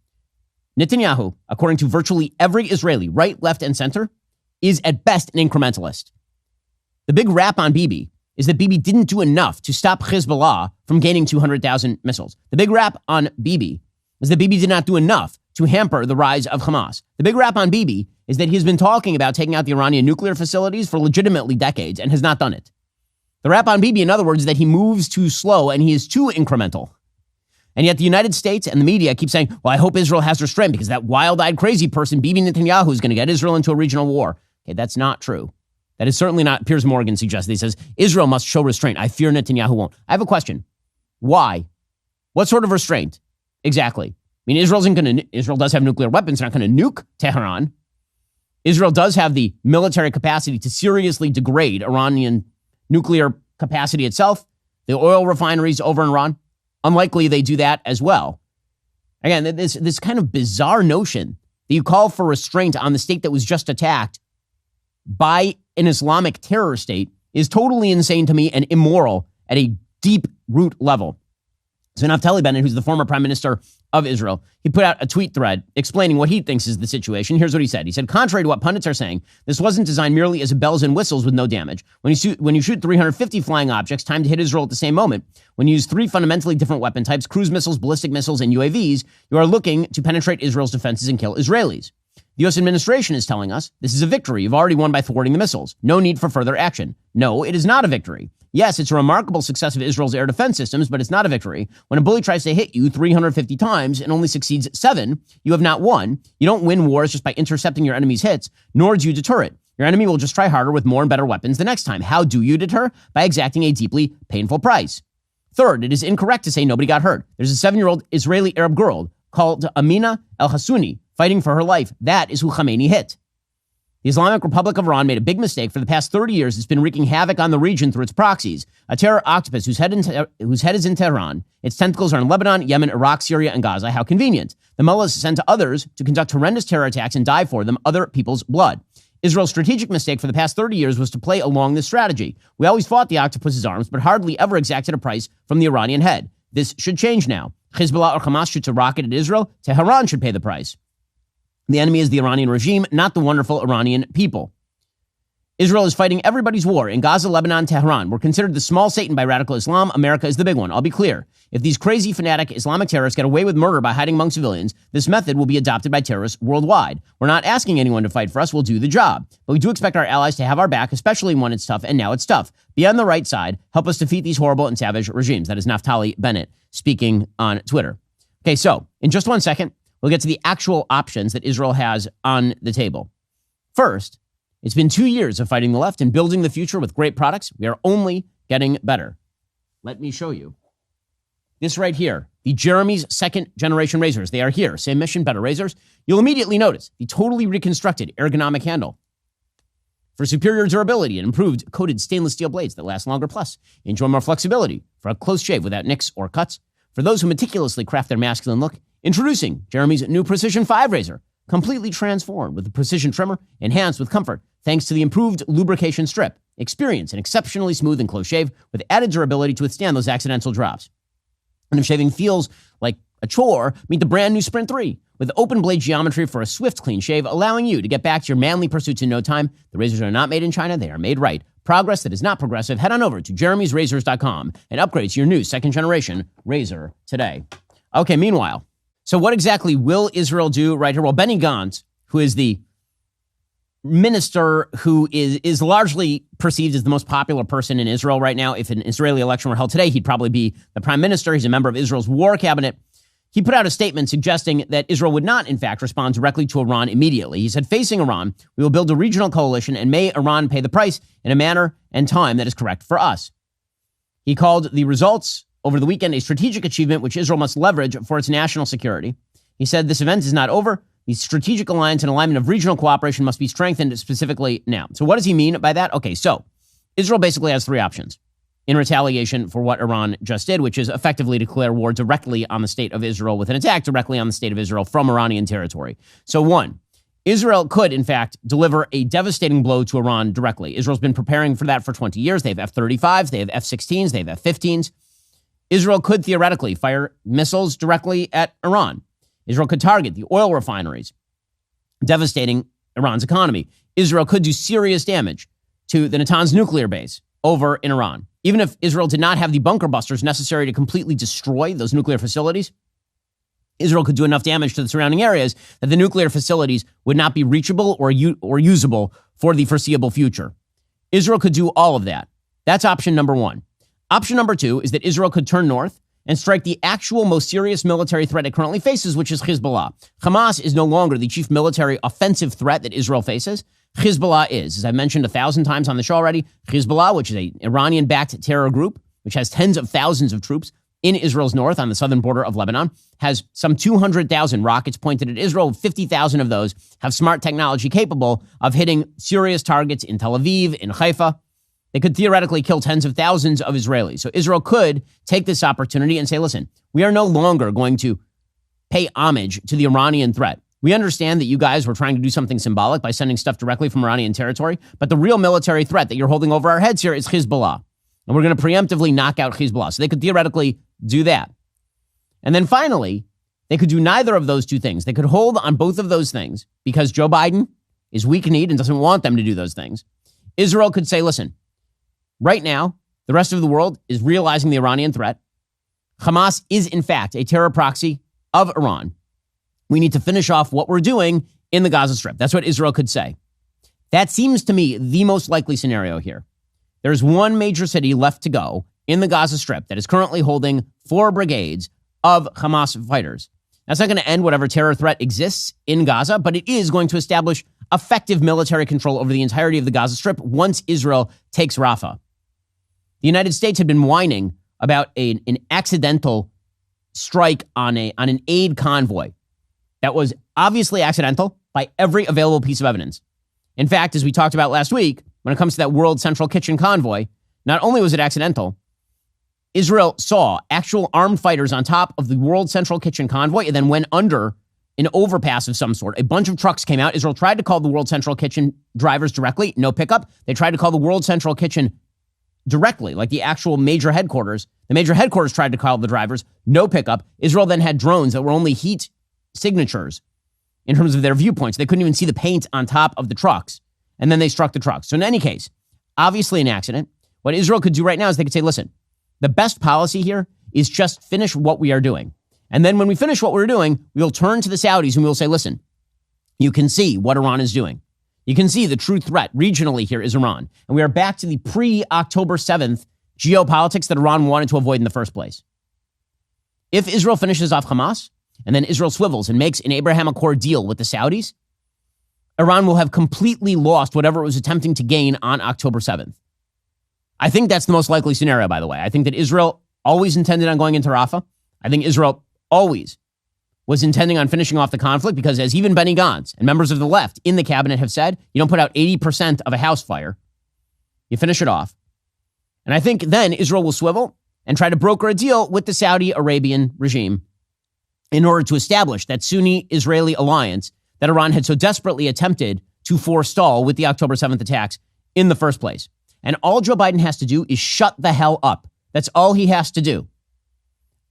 Speaker 1: Netanyahu, according to virtually every Israeli, right, left, and center, is at best an incrementalist. The big rap on Bibi is that Bibi didn't do enough to stop Hezbollah from gaining 200,000 missiles. The big rap on Bibi is that Bibi did not do enough to hamper the rise of Hamas. The big rap on Bibi is that he's been talking about taking out the Iranian nuclear facilities for legitimately decades and has not done it. The rap on Bibi, in other words, is that he moves too slow and he is too incremental. And yet the United States and the media keep saying, well, I hope Israel has restraint because that wild-eyed crazy person, Bibi Netanyahu, is going to get Israel into a regional war. Okay, that's not true. That is certainly not, Piers Morgan suggested. He says, Israel must show restraint. I fear Netanyahu won't. I have a question. Why? What sort of restraint? Exactly. I mean, Israel does have nuclear weapons. They're not going to nuke Tehran. Israel does have the military capacity to seriously degrade Iranian nuclear capacity itself. The oil refineries over in Iran, unlikely they do that as well. Again, this kind of bizarre notion that you call for restraint on the state that was just attacked by an Islamic terror state is totally insane to me and immoral at a deep root level. So Naftali Bennett, who's the former prime minister of Israel, he put out a tweet thread explaining what he thinks is the situation. Here's what he said. He said, contrary to what pundits are saying, this wasn't designed merely as bells and whistles with no damage. When you shoot 350 flying objects timed to hit Israel at the same moment, when you use three fundamentally different weapon types, cruise missiles, ballistic missiles, and UAVs, you are looking to penetrate Israel's defenses and kill Israelis. The U.S. administration is telling us this is a victory. You've already won by thwarting the missiles. No need for further action. No, it is not a victory. Yes, it's a remarkable success of Israel's air defense systems, but it's not a victory. When a bully tries to hit you 350 times and only succeeds 7, you have not won. You don't win wars just by intercepting your enemy's hits, nor do you deter it. Your enemy will just try harder with more and better weapons the next time. How do you deter? By exacting a deeply painful price. Third, it is incorrect to say nobody got hurt. There's a 7-year-old Israeli Arab girl called Amina El-Hassouni fighting for her life. That is who Khamenei hit. The Islamic Republic of Iran made a big mistake. For the past 30 years, it's been wreaking havoc on the region through its proxies, a terror octopus whose head is in Tehran. Its tentacles are in Lebanon, Yemen, Iraq, Syria, and Gaza. How convenient. The mullahs sent to others to conduct horrendous terror attacks and die for them, other people's blood. Israel's strategic mistake for the past 30 years was to play along this strategy. We always fought the octopus's arms, but hardly ever exacted a price from the Iranian head. This should change now. Hezbollah or Hamas shoots a rocket at Israel. Tehran should pay the price. The enemy is the Iranian regime, not the wonderful Iranian people. Israel is fighting everybody's war in Gaza, Lebanon, Tehran. We're considered the small Satan by radical Islam. America is the big one. I'll be clear. If these crazy fanatic Islamic terrorists get away with murder by hiding among civilians, this method will be adopted by terrorists worldwide. We're not asking anyone to fight for us. We'll do the job. But we do expect our allies to have our back, especially when it's tough, and now it's tough. Be on the right side. Help us defeat these horrible and savage regimes. That is Naftali Bennett speaking on Twitter. Okay, so in just 1 second, we'll get to the actual options that Israel has on the table. First, it's been 2 years of fighting the left and building the future with great products. We are only getting better. Let me show you. This right here, the Jeremy's second generation razors. They are here. Same mission, better razors. You'll immediately notice the totally reconstructed ergonomic handle for superior durability and improved coated stainless steel blades that last longer. Plus, enjoy more flexibility for a close shave without nicks or cuts. For those who meticulously craft their masculine look, introducing Jeremy's new Precision 5 razor, completely transformed with a precision trimmer, enhanced with comfort, thanks to the improved lubrication strip. Experience an exceptionally smooth and close shave with added durability to withstand those accidental drops. And if shaving feels like a chore, meet the brand new Sprint 3 with open blade geometry for a swift, clean shave, allowing you to get back to your manly pursuits in no time. The razors are not made in China. They are made right. Progress that is not progressive. Head on over to jeremysrazors.com and upgrade to your new second generation razor today. Okay, meanwhile, so what exactly will Israel do right here? Well, Benny Gantz, who is the minister who is largely perceived as the most popular person in Israel right now. If an Israeli election were held today, he'd probably be the prime minister. He's a member of Israel's war cabinet. He put out a statement suggesting that Israel would not, in fact, respond directly to Iran immediately. He said, facing Iran, we will build a regional coalition and may Iran pay the price in a manner and time that is correct for us. He called the results over the weekend a strategic achievement which Israel must leverage for its national security. He said this event is not over. The strategic alliance and alignment of regional cooperation must be strengthened specifically now. So what does he mean by that? Okay, so Israel basically has three options in retaliation for what Iran just did, which is effectively declare war directly on the state of Israel with an attack directly on the state of Israel from Iranian territory. So one, Israel could, in fact, deliver a devastating blow to Iran directly. Israel's been preparing for that for 20 years. They have F-35s, they have F-16s, they have F-15s. Israel could theoretically fire missiles directly at Iran. Israel could target the oil refineries, devastating Iran's economy. Israel could do serious damage to the Natanz nuclear base over in Iran. Even if Israel did not have the bunker busters necessary to completely destroy those nuclear facilities, Israel could do enough damage to the surrounding areas that the nuclear facilities would not be reachable or usable for the foreseeable future. Israel could do all of that. That's option number one. Option number two is that Israel could turn north and strike the actual most serious military threat it currently faces, which is Hezbollah. Hamas is no longer the chief military offensive threat that Israel faces. Hezbollah is, as I mentioned 1,000 times on the show already, Hezbollah, which is an Iranian-backed terror group, which has tens of thousands of troops in Israel's north on the southern border of Lebanon, has some 200,000 rockets pointed at Israel. 50,000 of those have smart technology capable of hitting serious targets in Tel Aviv, in Haifa. They could theoretically kill tens of thousands of Israelis. So Israel could take this opportunity and say, listen, we are no longer going to pay homage to the Iranian threat. We understand that you guys were trying to do something symbolic by sending stuff directly from Iranian territory, but the real military threat that you're holding over our heads here is Hezbollah. And we're going to preemptively knock out Hezbollah. So they could theoretically do that. And then finally, they could do neither of those two things. They could hold on both of those things because Joe Biden is weak-kneed and doesn't want them to do those things. Israel could say, listen, right now, the rest of the world is realizing the Iranian threat. Hamas is, in fact, a terror proxy of Iran. We need to finish off what we're doing in the Gaza Strip. That's what Israel could say. That seems to me the most likely scenario here. There's one major city left to go in the Gaza Strip that is currently holding 4 brigades of Hamas fighters. That's not going to end whatever terror threat exists in Gaza, but it is going to establish effective military control over the entirety of the Gaza Strip once Israel takes Rafah. The United States had been whining about an accidental strike on an aid convoy that was obviously accidental by every available piece of evidence. In fact, as we talked about last week, when it comes to that World Central Kitchen convoy, not only was it accidental, Israel saw actual armed fighters on top of the World Central Kitchen convoy and then went under an overpass of some sort. A bunch of trucks came out. Israel tried to call the World Central Kitchen drivers directly. No pickup. They tried to call the World Central Kitchen directly, like the actual major headquarters. The major headquarters tried to call the drivers. No pickup. Israel then had drones that were only heat signatures in terms of their viewpoints. They couldn't even see the paint on top of the trucks. and then they struck the truck. So in any case, obviously an accident. What Israel could do right now is they could say, listen, the best policy here is just finish what we are doing. And then when we finish what we're doing, we'll turn to the Saudis and we'll say, listen, you can see what Iran is doing. You can see the true threat regionally here is Iran. And we are back to the pre-October 7th geopolitics that Iran wanted to avoid in the first place. If Israel finishes off Hamas, and then Israel swivels and makes an Abraham Accord deal with the Saudis, Iran will have completely lost whatever it was attempting to gain on October 7th. I think that's the most likely scenario, by the way. I think that Israel always intended on going into Rafah. I think Israel always was intending on finishing off the conflict because, as even Benny Gantz and members of the left in the cabinet have said, you don't put out 80% of a house fire. You finish it off. And I think then Israel will swivel and try to broker a deal with the Saudi Arabian regime in order to establish that Sunni-Israeli alliance that Iran had so desperately attempted to forestall with the October 7th attacks in the first place. And all Joe Biden has to do is shut the hell up. That's all he has to do.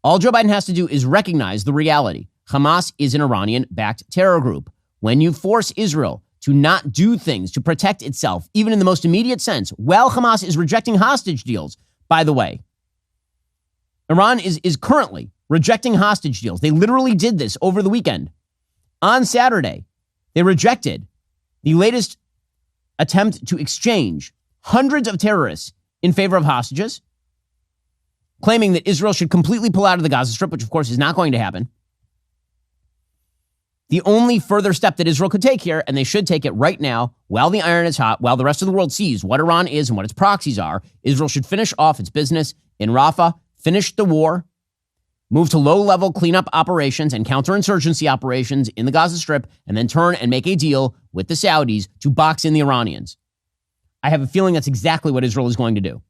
Speaker 1: All Joe Biden has to do is recognize the reality. Hamas is an Iranian-backed terror group. When you force Israel to not do things to protect itself, even in the most immediate sense, while Hamas is rejecting hostage deals, by the way, Iran is currently rejecting hostage deals. They literally did this over the weekend. On Saturday, they rejected the latest attempt to exchange hundreds of terrorists in favor of hostages, claiming that Israel should completely pull out of the Gaza Strip, which of course is not going to happen. The only further step that Israel could take here, and they should take it right now, while the iron is hot, while the rest of the world sees what Iran is and what its proxies are, Israel should finish off its business in Rafah, finish the war, move to low-level cleanup operations and counterinsurgency operations in the Gaza Strip, and then turn and make a deal with the Saudis to box in the Iranians. I have a feeling that's exactly what Israel is going to do.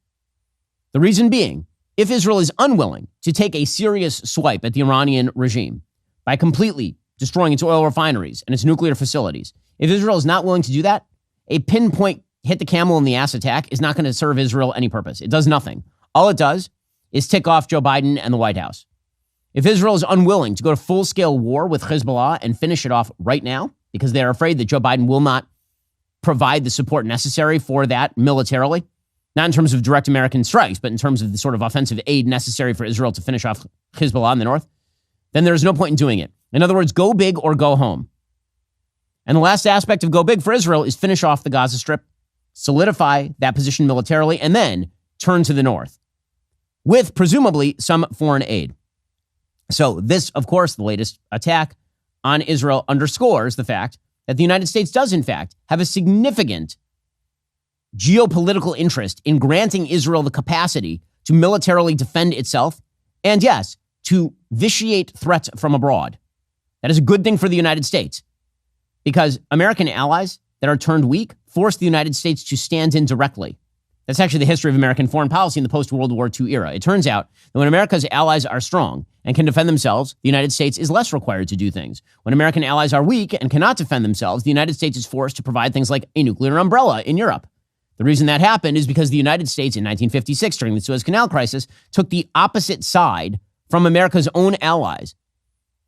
Speaker 1: The reason being, if Israel is unwilling to take a serious swipe at the Iranian regime by completely destroying its oil refineries and its nuclear facilities, if Israel is not willing to do that, a pinpoint hit the camel in the ass attack is not going to serve Israel any purpose. It does nothing. All it does is tick off Joe Biden and the White House. If Israel is unwilling to go to full-scale war with Hezbollah and finish it off right now, because they're afraid that Joe Biden will not provide the support necessary for that militarily, not in terms of direct American strikes, but in terms of the sort of offensive aid necessary for Israel to finish off Hezbollah in the north, then there's no point in doing it. In other words, go big or go home. And the last aspect of go big for Israel is finish off the Gaza Strip, solidify that position militarily, and then turn to the north with presumably some foreign aid. So this, of course, the latest attack on Israel underscores the fact that the United States does, in fact, have a significant geopolitical interest in granting Israel the capacity to militarily defend itself and, yes, to vitiate threats from abroad. That is a good thing for the United States because American allies that are turned weak force the United States to stand in directly. That's actually the history of American foreign policy in the post-World War II era. It turns out that when America's allies are strong and can defend themselves, the United States is less required to do things. When American allies are weak and cannot defend themselves, the United States is forced to provide things like a nuclear umbrella in Europe. The reason that happened is because the United States in 1956, during the Suez Canal crisis, took the opposite side from America's own allies,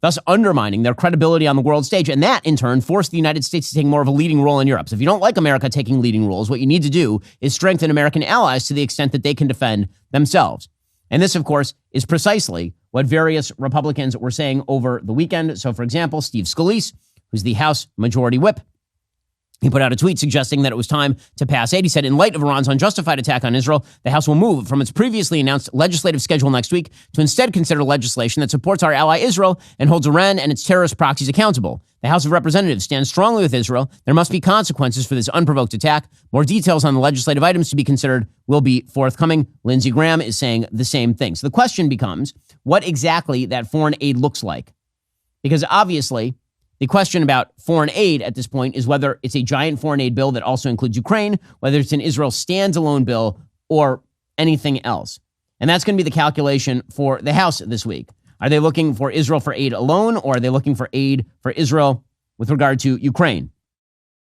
Speaker 1: thus undermining their credibility on the world stage. And that, in turn, forced the United States to take more of a leading role in Europe. So if you don't like America taking leading roles, what you need to do is strengthen American allies to the extent that they can defend themselves. And this, of course, is precisely what various Republicans were saying over the weekend. So, for example, Steve Scalise, who's the House Majority Whip, he put out a tweet suggesting that it was time to pass aid. He said, in light of Iran's unjustified attack on Israel, the House will move from its previously announced legislative schedule next week to instead consider legislation that supports our ally Israel and holds Iran and its terrorist proxies accountable. The House of Representatives stands strongly with Israel. There must be consequences for this unprovoked attack. More details on the legislative items to be considered will be forthcoming. Lindsey Graham is saying the same thing. So the question becomes what exactly that foreign aid looks like. Because obviously, the question about foreign aid at this point is whether it's a giant foreign aid bill that also includes Ukraine, whether it's an Israel standalone bill, or anything else. And that's going to be the calculation for the House this week. Are they looking for Israel for aid alone, or are they looking for aid for Israel with regard to Ukraine?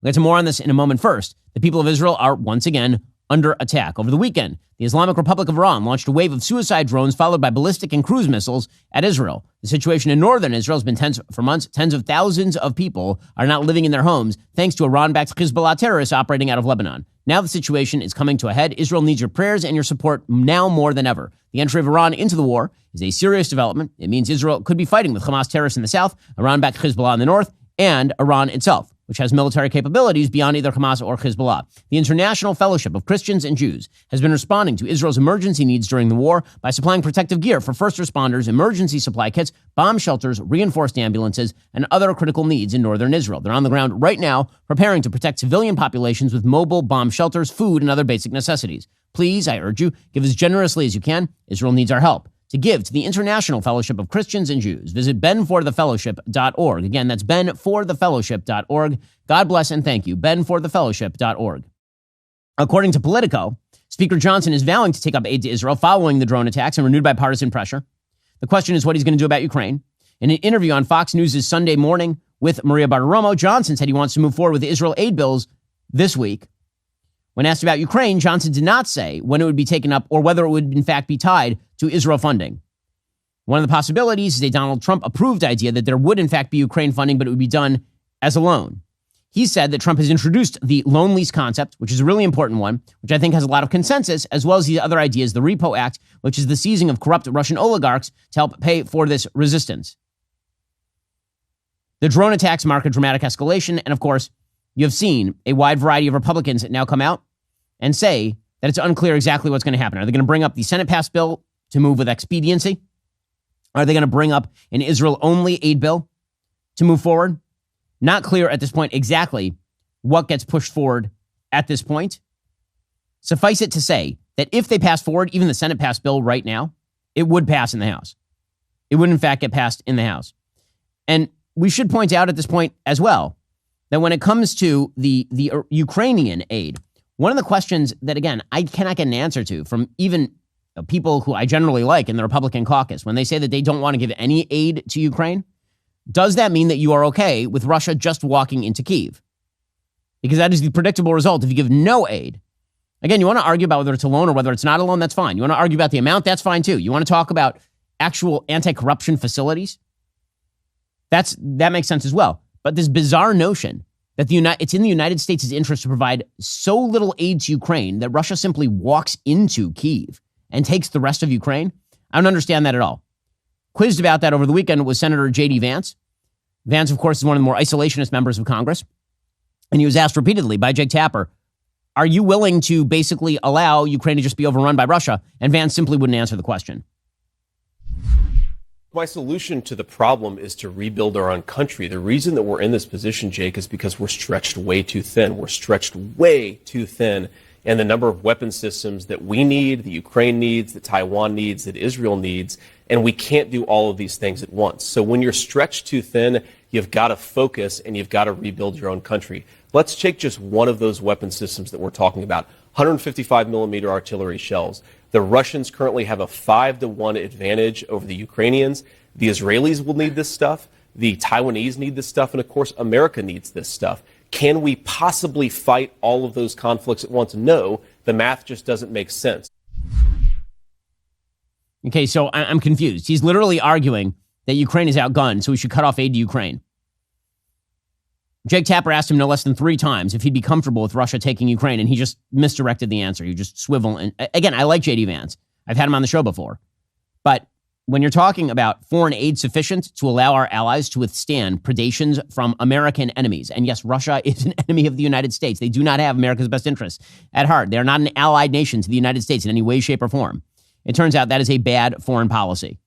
Speaker 1: We'll get to more on this in a moment. First, the people of Israel are once again under attack. Over the weekend, the Islamic Republic of Iran launched a wave of suicide drones followed by ballistic and cruise missiles at Israel. The situation in northern Israel has been tense for months. Tens of thousands of people are not living in their homes thanks to Iran-backed Hezbollah terrorists operating out of Lebanon. Now the situation is coming to a head. Israel needs your prayers and your support now more than ever. The entry of Iran into the war is a serious development. It means Israel could be fighting with Hamas terrorists in the south, Iran-backed Hezbollah in the north, and Iran itself, which has military capabilities beyond either Hamas or Hezbollah. The International Fellowship of Christians and Jews has been responding to Israel's emergency needs during the war by supplying protective gear for first responders, emergency supply kits, bomb shelters, reinforced ambulances, and other critical needs in northern Israel. They're on the ground right now preparing to protect civilian populations with mobile bomb shelters, food, and other basic necessities. Please, I urge you, give as generously as you can. Israel needs our help. To give to the International Fellowship of Christians and Jews, visit benforthefellowship.org. Again, that's benforthefellowship.org. God bless and thank you. benforthefellowship.org. According to Politico, Speaker Johnson is vowing to take up aid to Israel following the drone attacks and renewed bipartisan pressure. The question is what he's going to do about Ukraine. In an interview on Fox News' Sunday Morning with Maria Bartiromo, Johnson said he wants to move forward with the Israel aid bills this week. When asked about Ukraine, Johnson did not say when it would be taken up or whether it would in fact be tied to Israel funding. One of the possibilities is a Donald Trump-approved idea that there would in fact be Ukraine funding, but it would be done as a loan. He said that Trump has introduced the loan lease concept, which is a really important one, which I think has a lot of consensus, as well as the other ideas, the Repo Act, which is the seizing of corrupt Russian oligarchs to help pay for this resistance. The drone attacks mark a dramatic escalation, and of course, you have seen a wide variety of Republicans now come out and say that it's unclear exactly what's going to happen. Are they going to bring up the Senate-passed bill to move with expediency? Are they going to bring up an Israel-only aid bill to move forward? Not clear at this point exactly what gets pushed forward at this point. Suffice it to say that if they pass forward even the Senate-passed bill right now, it would pass in the House. It would, in fact, get passed in the House. And we should point out at this point as well that when it comes to the Ukrainian aid, one of the questions that, again, I cannot get an answer to from even people who I generally like in the Republican caucus, when they say that they don't want to give any aid to Ukraine, does that mean that you are okay with Russia just walking into Kyiv? Because that is the predictable result if you give no aid. Again, you want to argue about whether it's a loan or whether it's not a loan, that's fine. You want to argue about the amount, that's fine too. You want to talk about actual anti-corruption facilities? That makes sense as well. But this bizarre notion that it's in the United States' interest to provide so little aid to Ukraine that Russia simply walks into Kyiv and takes the rest of Ukraine, I don't understand that at all. Quizzed about that over the weekend was Senator J.D. Vance. Vance, of course, is one of the more isolationist members of Congress. And he was asked repeatedly by Jake Tapper, are you willing to basically allow Ukraine to just be overrun by Russia? And Vance simply wouldn't answer the question.
Speaker 13: My solution to the problem is to rebuild our own country. The reason that we're in this position, Jake, is because we're stretched way too thin. We're stretched way too thin. And the number of weapon systems that we need, the Ukraine needs, that Taiwan needs, that Israel needs, and we can't do all of these things at once. So when you're stretched too thin, you've got to focus and you've got to rebuild your own country. Let's take just one of those weapon systems that we're talking about, 155 millimeter artillery shells. The Russians currently have a 5-1 advantage over the Ukrainians. The Israelis will need this stuff. The Taiwanese need this stuff. And of course, America needs this stuff. Can we possibly fight all of those conflicts at once? No, the math just doesn't make sense.
Speaker 1: Okay, so I'm confused. He's literally arguing that Ukraine is outgunned, so we should cut off aid to Ukraine. Jake Tapper asked him no less than 3 times if he'd be comfortable with Russia taking Ukraine, and he just misdirected the answer. You just swivel. And again, I like J.D. Vance. I've had him on the show before. But when you're talking about foreign aid sufficient to allow our allies to withstand predations from American enemies, and yes, Russia is an enemy of the United States. They do not have America's best interests at heart. They're not an allied nation to the United States in any way, shape, or form. It turns out that is a bad foreign policy.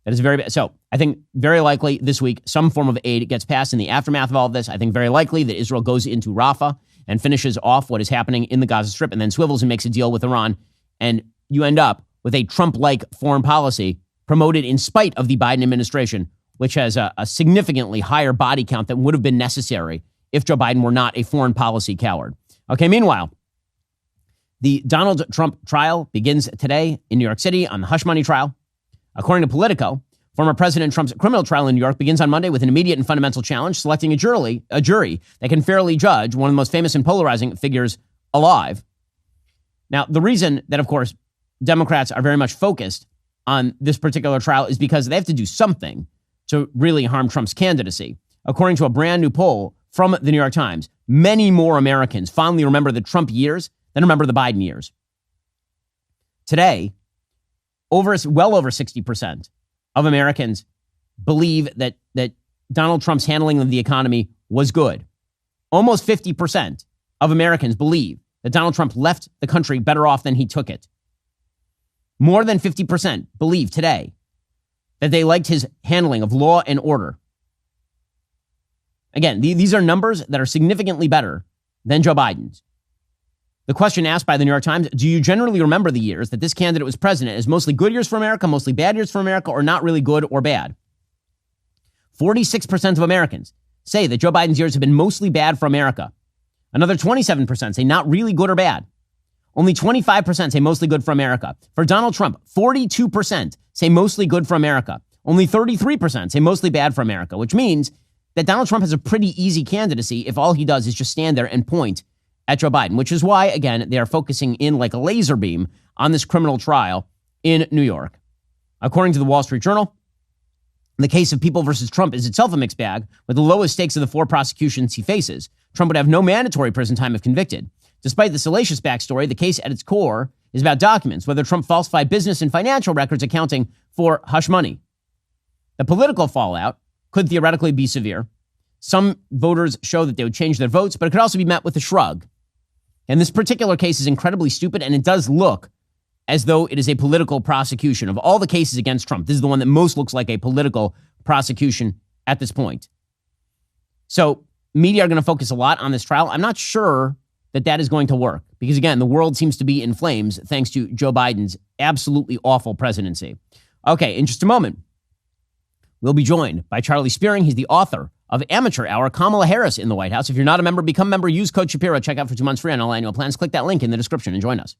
Speaker 1: That is very bad. So I think very likely this week, some form of aid gets passed in the aftermath of all of this. I think very likely that Israel goes into Rafah and finishes off what is happening in the Gaza Strip and then swivels and makes a deal with Iran. And you end up with a Trump-like foreign policy promoted in spite of the Biden administration, which has a significantly higher body count than would have been necessary if Joe Biden were not a foreign policy coward. Okay, meanwhile, the Donald Trump trial begins today in New York City on the hush money trial. According to Politico, former President Trump's criminal trial in New York begins on Monday with an immediate and fundamental challenge, selecting a jury that can fairly judge one of the most famous and polarizing figures alive. Now, the reason that, of course, Democrats are very much focused on this particular trial is because they have to do something to really harm Trump's candidacy. According to a brand new poll from the New York Times, many more Americans fondly remember the Trump years than remember the Biden years. Today, well over 60% of Americans believe that Donald Trump's handling of the economy was good. Almost 50% of Americans believe that Donald Trump left the country better off than he took it. More than 50% believe today that they liked his handling of law and order. Again, these are numbers that are significantly better than Joe Biden's. The question asked by the New York Times, do you generally remember the years that this candidate was president as mostly good years for America, mostly bad years for America, or not really good or bad? 46% of Americans say that Joe Biden's years have been mostly bad for America. Another 27% say not really good or bad. Only 25% say mostly good for America. For Donald Trump, 42% say mostly good for America. Only 33% say mostly bad for America, which means that Donald Trump has a pretty easy candidacy if all he does is just stand there and point at Joe Biden, which is why, again, they are focusing in like a laser beam on this criminal trial in New York. According to the Wall Street Journal, the case of People versus Trump is itself a mixed bag. With the lowest stakes of the 4 prosecutions he faces, Trump would have no mandatory prison time if convicted. Despite the salacious backstory, the case at its core is about documents, whether Trump falsified business and financial records accounting for hush money. The political fallout could theoretically be severe. Some voters show that they would change their votes, but it could also be met with a shrug. And this particular case is incredibly stupid, and it does look as though it is a political prosecution. Of all the cases against Trump, this is the one that most looks like a political prosecution at this point. So media are going to focus a lot on this trial. I'm not sure that is going to work because, again, the world seems to be in flames thanks to Joe Biden's absolutely awful presidency. Okay, in just a moment, we'll be joined by Charlie Spearing. He's the author of Amateur Hour, Kamala Harris in the White House. If you're not a member, become a member. Use code Shapiro. Check out for 2 months free on all annual plans. Click that link in the description and join us.